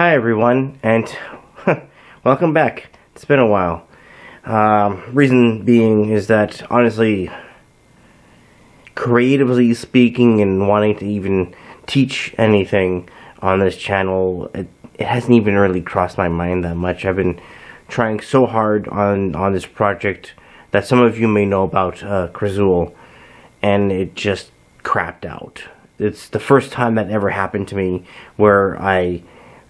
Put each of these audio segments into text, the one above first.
Hi everyone, and welcome back. It's been a while. Reason being is that, honestly, creatively speaking and wanting to even teach anything on this channel, it hasn't even really crossed my mind that much. I've been trying so hard on this project that some of you may know about, Krzool, and it just crapped out. It's the first time that ever happened to me where I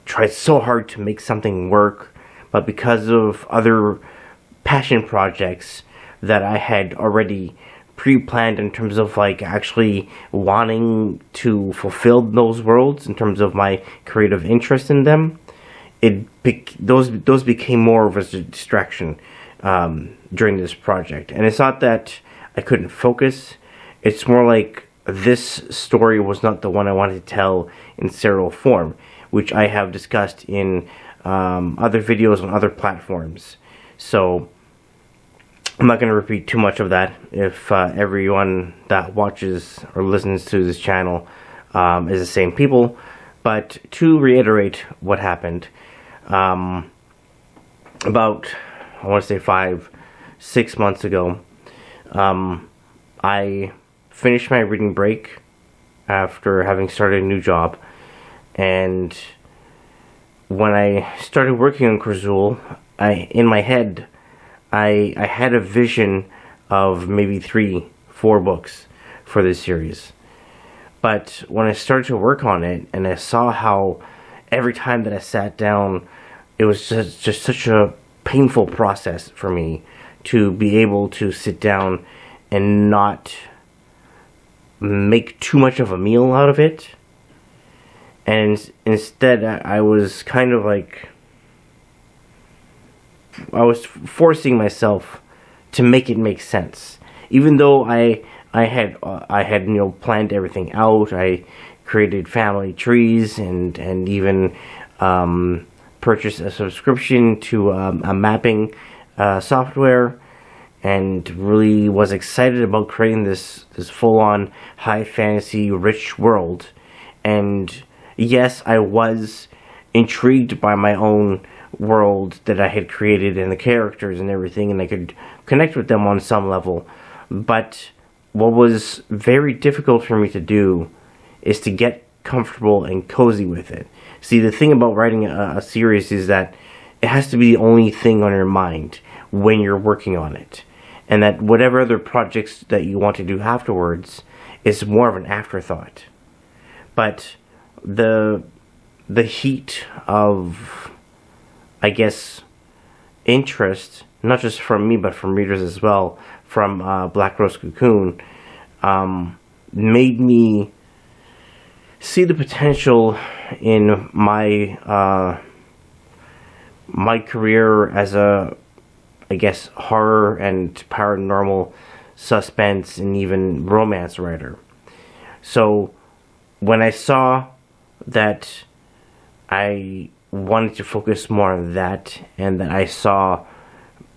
tried so hard to make something work, but because of other passion projects that I had already pre-planned in terms of like actually wanting to fulfill those worlds in terms of my creative interest in them, those became more of a distraction during this project. And it's not that I couldn't focus, it's more like this story was not the one I wanted to tell in serial form, which I have discussed in other videos on other platforms. So I'm not going to repeat too much of that if everyone that watches or listens to this channel is the same people. But to reiterate what happened, about, I want to say 5-6 months ago, I finished my reading break after having started a new job. And when I started working on Krzool, in my head, I had a vision of maybe 3-4 books for this series. But when I started to work on it, and I saw how every time that I sat down, it was just such a painful process for me to be able to sit down and not make too much of a meal out of it. And instead, I was kind of like, I was forcing myself to make it make sense. Even though I had planned everything out. I created family trees and even purchased a subscription to a mapping software, and really was excited about creating this full-on high fantasy rich world. And yes, I was intrigued by my own world that I had created and the characters and everything, and I could connect with them on some level. But what was very difficult for me to do is to get comfortable and cozy with it. See, the thing about writing a series is that it has to be the only thing on your mind when you're working on it. And that whatever other projects that you want to do afterwards is more of an afterthought. But the heat of, I guess, interest, not just from me but from readers as well, from Black Rose Cocoon, made me see the potential in my my career as a, I guess, horror and paranormal suspense and even romance writer. So when I saw that I wanted to focus more on that, and that I saw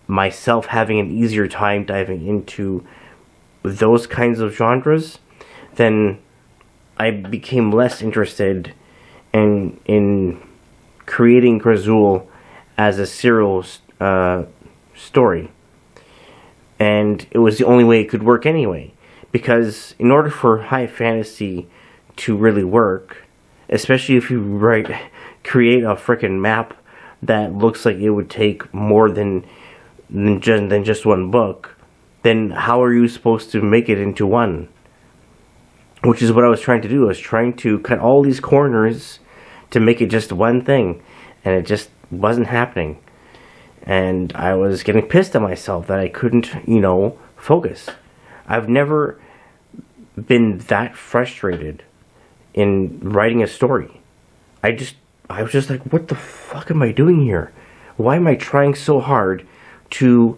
myself having an easier time diving into those kinds of genres, then I became less interested in creating Krzool as a serial story. And it was the only way it could work anyway. Because in order for high fantasy to really work, especially if you create a frickin' map that looks like it would take more than just one book, then how are you supposed to make it into one? Which is what I was trying to do. I was trying to cut all these corners to make it just one thing, and it just wasn't happening. And I was getting pissed at myself that I couldn't, focus. I've never been that frustrated in writing a story. I was just like, what the fuck am I doing here? Why am I trying so hard to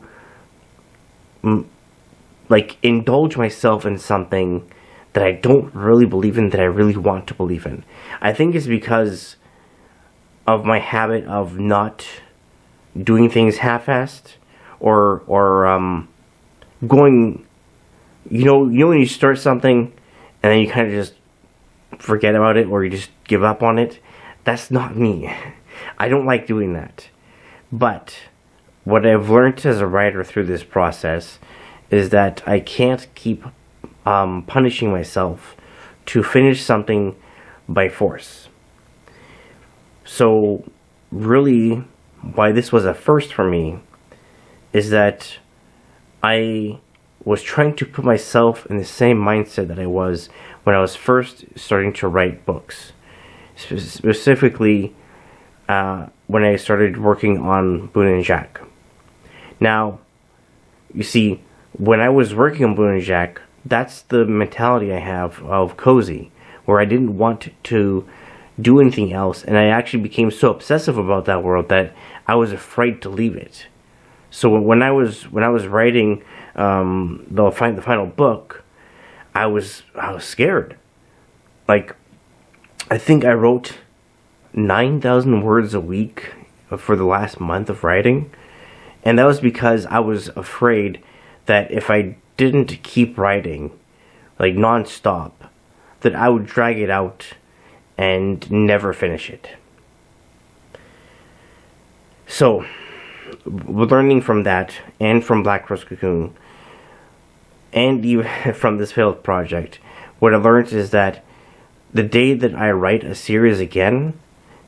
indulge myself in something that I don't really believe in, that I really want to believe in? I think it's because of my habit of not doing things half-assed, or going, when you start something and then you kind of just forget about it, or you just give up on it. That's not me. I don't like doing that. But what I've learned as a writer through this process is that I can't keep punishing myself to finish something by force. So really, why this was a first for me is that I was trying to put myself in the same mindset that I was when I was first starting to write books. Specifically, when I started working on Boone and Jack. Now, you see, when I was working on Boone and Jack, that's the mentality I have of Cozy, where I didn't want to do anything else, and I actually became so obsessive about that world that I was afraid to leave it. So when I was writing the final book, I was scared. Like, I think I wrote 9,000 words a week for the last month of writing, and that was because I was afraid that if I didn't keep writing, like non-stop, that I would drag it out and never finish it. So, learning from that, and from Black Rose Cocoon, and even from this failed project, what I learned is that the day that I write a series again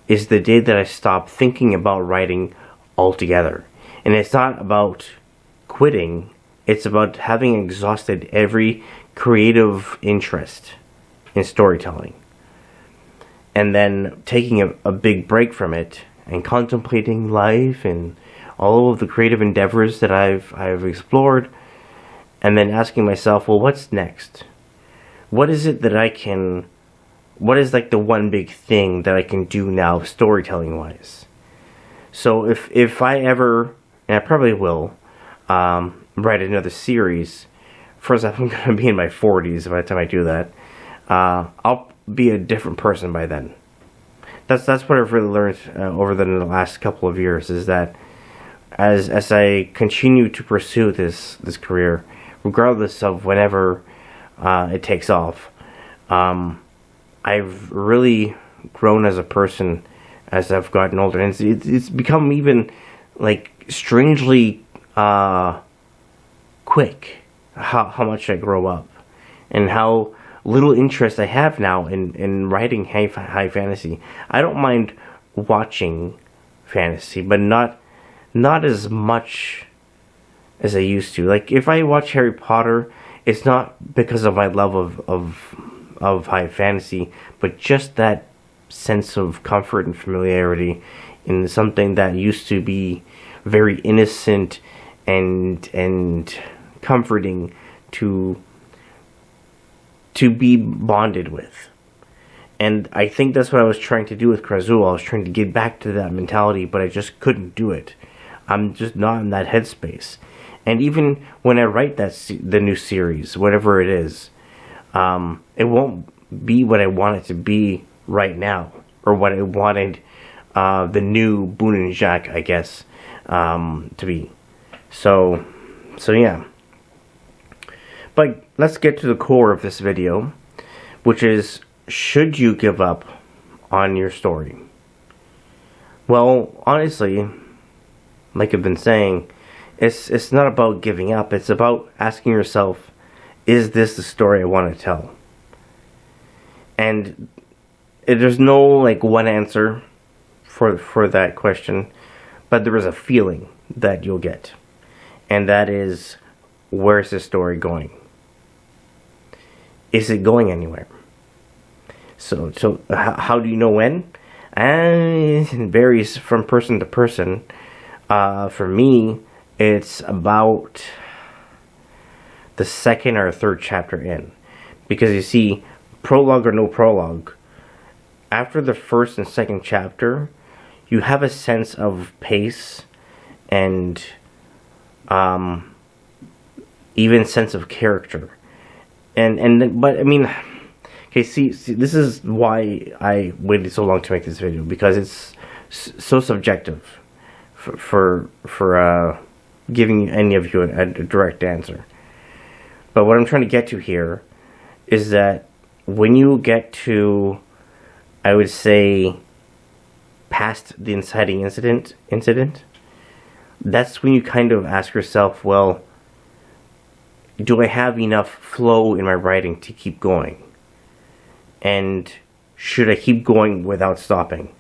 is the day that I stop thinking about writing altogether. And it's not about quitting, it's about having exhausted every creative interest in storytelling. And then taking a big break from it and contemplating life and all of the creative endeavors that I've explored, and then asking myself, well, what's next? What is it that what is like the one big thing that I can do now storytelling wise? So if I ever, and I probably will, write another series, first off, I'm going to be in my 40s by the time I do that. I'll be a different person by then. That's what I've really learned over the last couple of years, is that as I continue to pursue this career, regardless of whenever it takes off, I've really grown as a person as I've gotten older, and it's become even like strangely quick how much I grow up, and how little interest I have now in writing high fantasy. I don't mind watching fantasy, but not as much as I used to. Like, if I watch Harry Potter, it's not because of my love of high fantasy, but just that sense of comfort and familiarity in something that used to be very innocent and comforting to be bonded with. And I think that's what I was trying to do with Krazool. I was trying to get back to that mentality, but I just couldn't do it. I'm just not in that headspace. And even when I write the new series, whatever it is, it won't be what I want it to be right now, or what I wanted the new Boone and Jack, I guess, to be. So yeah. But let's get to the core of this video, which is, should you give up on your story? Well, honestly, like I've been saying, it's not about giving up. It's about asking yourself, is this the story I want to tell? And there's no like one answer for that question, but there is a feeling that you'll get, and that is, where's this story going? Is it going anywhere? So how do you know when? And it varies from person to person. For me, it's about the second or third chapter in. Because you see, prologue or no prologue, after the first and second chapter, you have a sense of pace and even sense of character. But I mean, okay, see, this is why I waited so long to make this video, because it's so subjective for giving any of you a direct answer. But what I'm trying to get to here is that when you get to, I would say, past the inciting incident, that's when you kind of ask yourself, well, do I have enough flow in my writing to keep going? And should I keep going without stopping?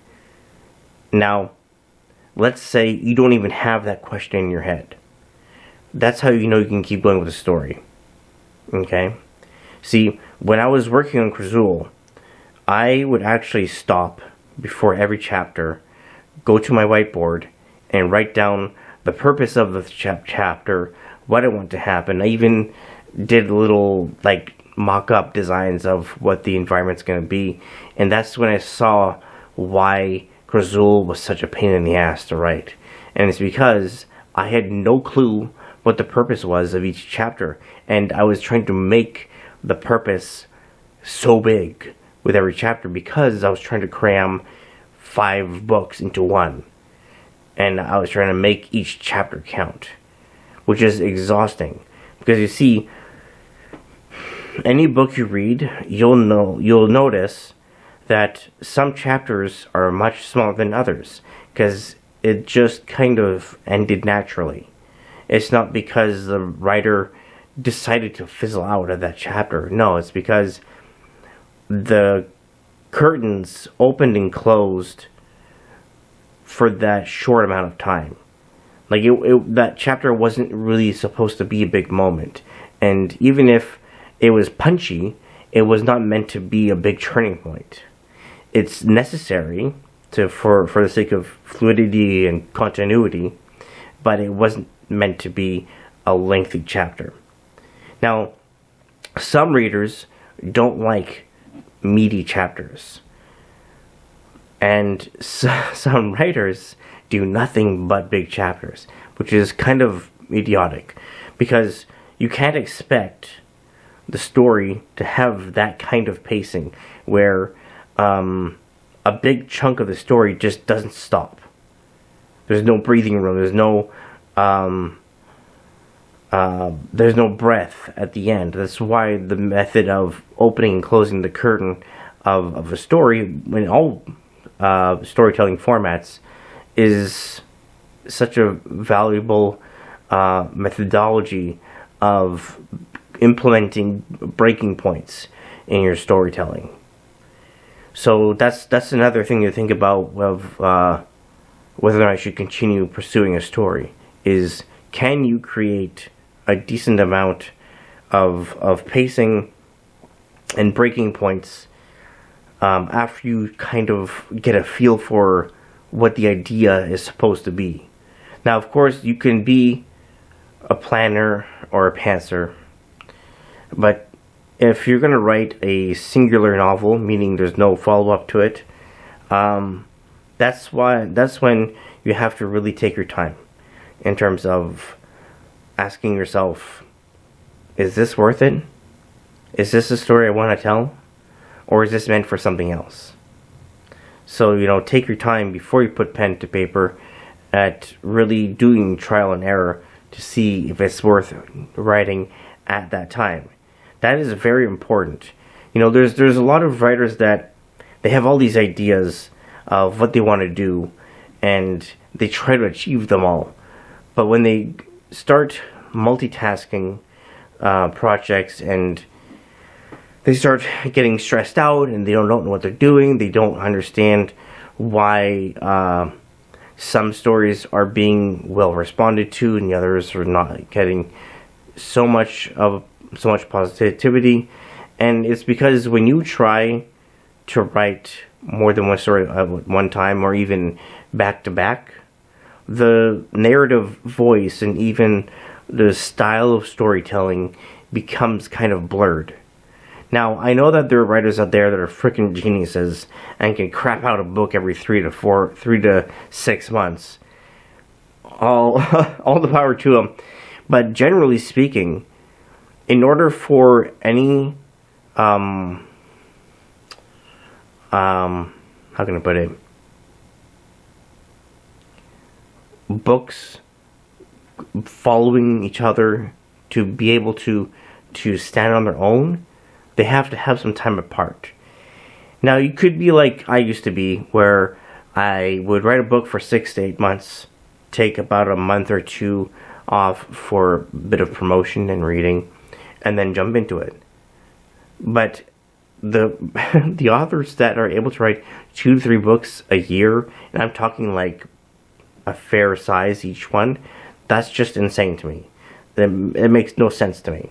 Now, let's say you don't even have that question in your head. That's how you know you can keep going with the story. Okay? See, when I was working on Crezul, I would actually stop before every chapter, go to my whiteboard, and write down the purpose of the chapter, what I want to happen. I even did little, like, mock-up designs of what the environment's going to be. And that's when I saw why Crezul was such a pain in the ass to write. And it's because I had no clue what the purpose was of each chapter. And I was trying to make the purpose so big with every chapter because I was trying to cram 5 books into one. And I was trying to make each chapter count, which is exhausting. Because you see, any book you read, you'll notice that some chapters are much smaller than others, because it just kind of ended naturally. It's not because the writer decided to fizzle out of that chapter. No, it's because the curtains opened and closed for that short amount of time. Like, that chapter wasn't really supposed to be a big moment. And even if it was punchy, it was not meant to be a big turning point. It's necessary for the sake of fluidity and continuity, but it wasn't meant to be a lengthy chapter. Now, some readers don't like meaty chapters. And some writers do nothing but big chapters, which is kind of idiotic, because you can't expect the story to have that kind of pacing where a big chunk of the story just doesn't stop. There's no breathing room. There's no breath at the end. That's why the method of opening and closing the curtain of a story in all storytelling formats is such a valuable methodology of implementing breaking points in your storytelling. So that's another thing to think about of whether or not I should continue pursuing a story, is can you create a decent amount of pacing and breaking points after you kind of get a feel for what the idea is supposed to be. Now, of course, you can be a planner or a pantser, but if you're going to write a singular novel, meaning there's no follow-up to it, that's when you have to really take your time in terms of asking yourself, is this worth it? Is this the story I want to tell? Or is this meant for something else? So, take your time before you put pen to paper at really doing trial and error to see if it's worth writing at that time. That is very important. There's a lot of writers that they have all these ideas of what they want to do, and they try to achieve them all. But when they start multitasking projects and they start getting stressed out and they don't know what they're doing, they don't understand why some stories are being well responded to and the others are not getting so much positivity. And it's because when you try to write more than one story at one time, or even back to back, the narrative voice and even the style of storytelling becomes kind of blurred. Now, I know that there are writers out there that are freaking geniuses and can crap out a book every 3 to 6 months. All the power to them. But generally speaking, in order for any how can I put it? Books following each other to be able to stand on their own, they have to have some time apart. Now, you could be like I used to be, where I would write a book for 6 to 8 months, take about a month or two off for a bit of promotion and reading, and then jump into it. But the the authors that are able to write 2 to 3 books a year, and I'm talking like a fair size each one, that's just insane to me. It makes no sense to me.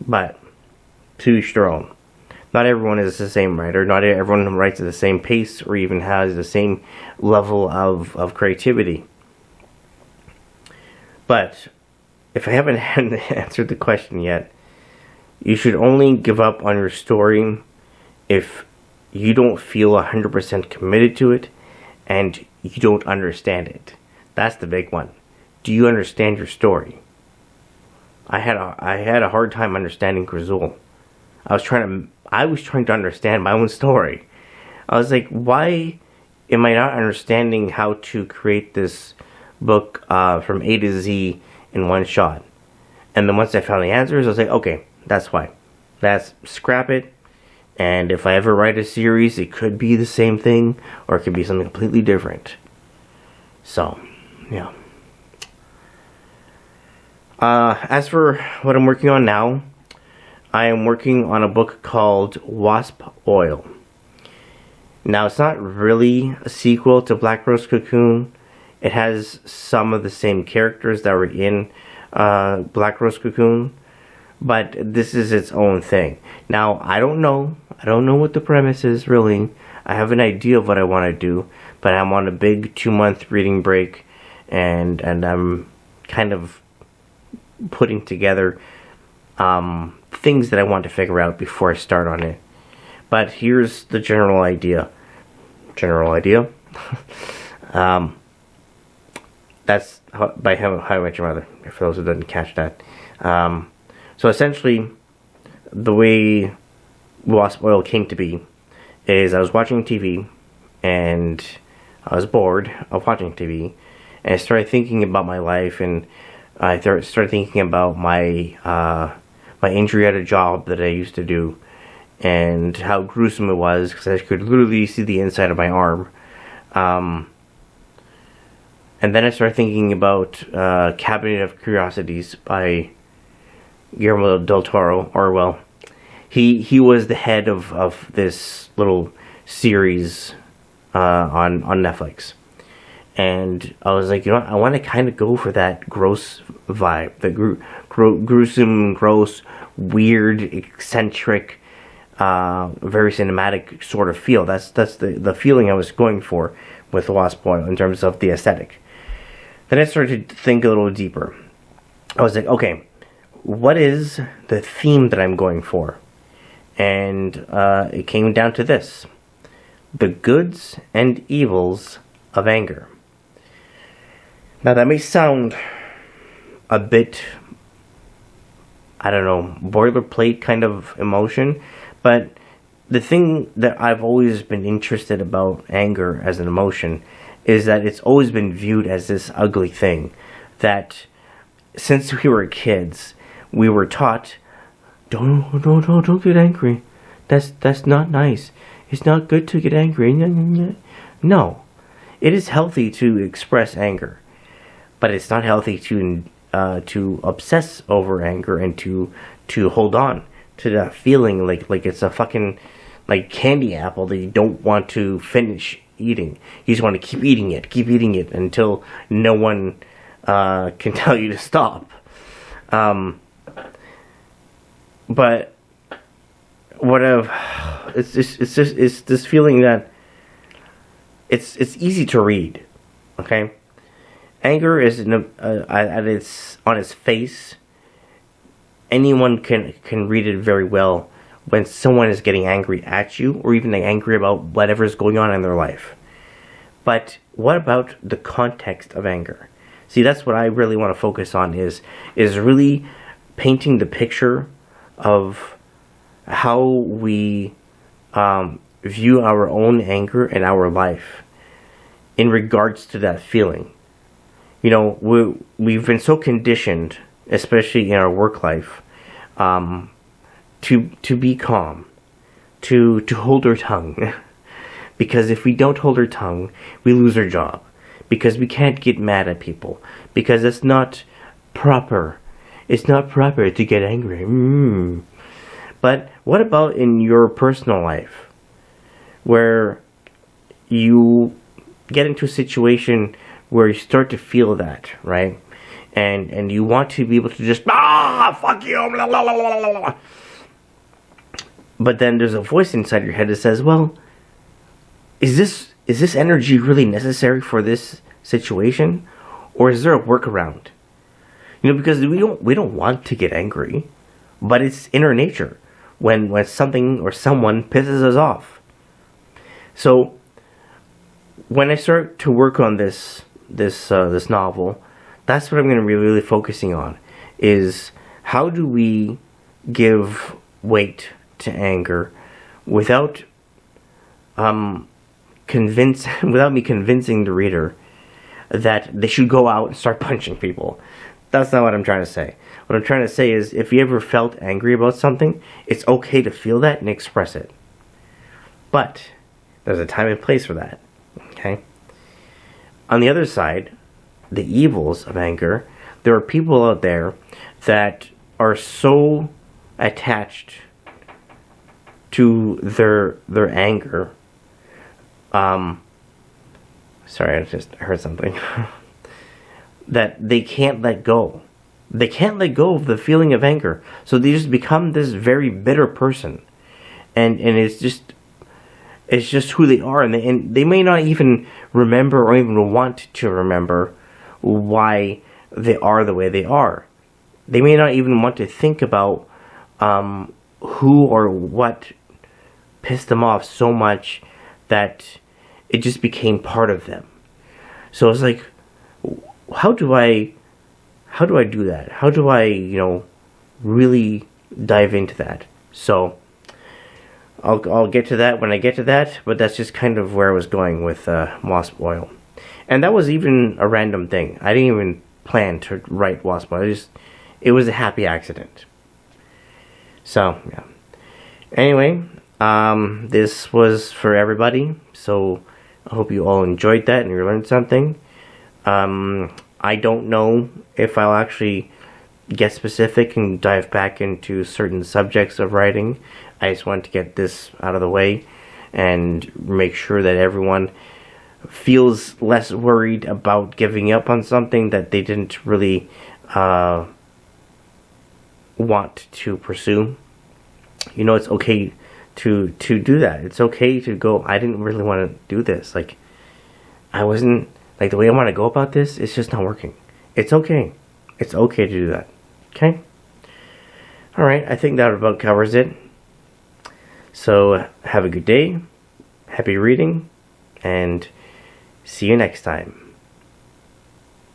But to each their own. Not everyone is the same writer. Not everyone writes at the same pace or even has the same level of creativity. But if I haven't answered the question yet, you should only give up on your story if you don't feel 100% committed to it and you don't understand it. That's the big one. Do you understand your story? I had a hard time understanding Grizul. I was trying to understand my own story. I was like, why am I not understanding how to create this book from A to Z in one shot? And then once I found the answers, I was like, okay, that's why. That's scrap it. And if I ever write a series, it could be the same thing or it could be something completely different. So, yeah. As for what I'm working on now, I am working on a book called Wasp Oil. Now, it's not really a sequel to Black Rose Cocoon. It has some of the same characters that were in Black Rose Cocoon, but this is its own thing. Now, I don't know what the premise is, really. I have an idea of what I want to do, but I'm on a big 2-month reading break, and I'm kind of putting together things that I want to figure out before I start on it. But here's the general idea. That's by How I Met Your Mother, for those who didn't catch that. So essentially, the way Wasp Oil came to be is I was watching TV, and I was bored of watching TV, and I started thinking about my life, and I started thinking about my my injury at a job that I used to do, and how gruesome it was, because I could literally see the inside of my arm. And then I started thinking about Cabinet of Curiosities by Guillermo del Toro, or well, he was the head of this little series on Netflix. And I was like, I want to kind of go for that gross vibe, the gruesome, gross, weird, eccentric, very cinematic sort of feel. That's the feeling I was going for with Wasp Oil in terms of the aesthetic. Then I started to think a little deeper. I was like, okay, what is the theme that I'm going for? And it came down to this: the goods and evils of anger. Now that may sound a bit, I don't know, boilerplate kind of emotion, but the thing that I've always been interested about anger as an emotion is that it's always been viewed as this ugly thing, that since we were kids, we were taught, don't get angry. That's not nice. It's not good to get angry. No, it is healthy to express anger, but it's not healthy to obsess over anger and to hold on to that feeling like it's a fucking like candy apple that you don't want to finish eating. You just want to keep eating it until no one can tell you to stop. But it's this feeling that it's easy to read. Okay, anger is at its on its face. Anyone can read it very well when someone is getting angry at you, or even angry about whatever is going on in their life. But what about the context of anger? See, that's what I really want to focus on, is really painting the picture of how we view our own anger and our life in regards to that feeling. We've been so conditioned, especially in our work life, to be calm, to hold our tongue, Because if we don't hold our tongue, we lose our job. Because we can't get mad at people. Because it's not proper. It's not proper to get angry. But what about in your personal life? Where you get into a situation where you start to feel that, right? And you want to be able to just, fuck you, blah, blah, blah, blah, blah. But then there's a voice inside your head that says, well, is this energy really necessary for this situation? Or is there a workaround? Because we don't want to get angry, but it's in our nature when something or someone pisses us off. So when I start to work on this novel, that's what I'm going to be really focusing on, is how do we give weight to anger without without me convincing the reader that they should go out and start punching people. That's not what I'm trying to say. What I'm trying to say is, if you ever felt angry about something, it's okay to feel that and express it. But there's a time and place for that. Okay? On the other side, the evils of anger, there are people out there that are so attached to their anger. Sorry, I just heard something. That they can't let go. They can't let go of the feeling of anger. So they just become this very bitter person. And it's just who they are. And they may not even remember or even want to remember why they are the way they are. They may not even want to think about who or what pissed them off so much that it just became part of them. So it's like, how do I do that? How do I, really dive into that? So I'll get to that when I get to that, but that's just kind of where I was going with Wasp Oil. And that was even a random thing. I didn't even plan to write Wasp Oil. It was a happy accident. So, yeah. Anyway, this was for everybody, so I hope you all enjoyed that and you learned something. I don't know if I'll actually get specific and dive back into certain subjects of writing. I just wanted to get this out of the way and make sure that everyone feels less worried about giving up on something that they didn't really want to pursue. It's okay to do that. It's okay to go, I didn't really want to do this. I wasn't, the way I want to go about this, it's just not working. It's okay. It's okay to do that. Okay? Alright, I think that about covers it. So, have a good day. Happy reading. And see you next time.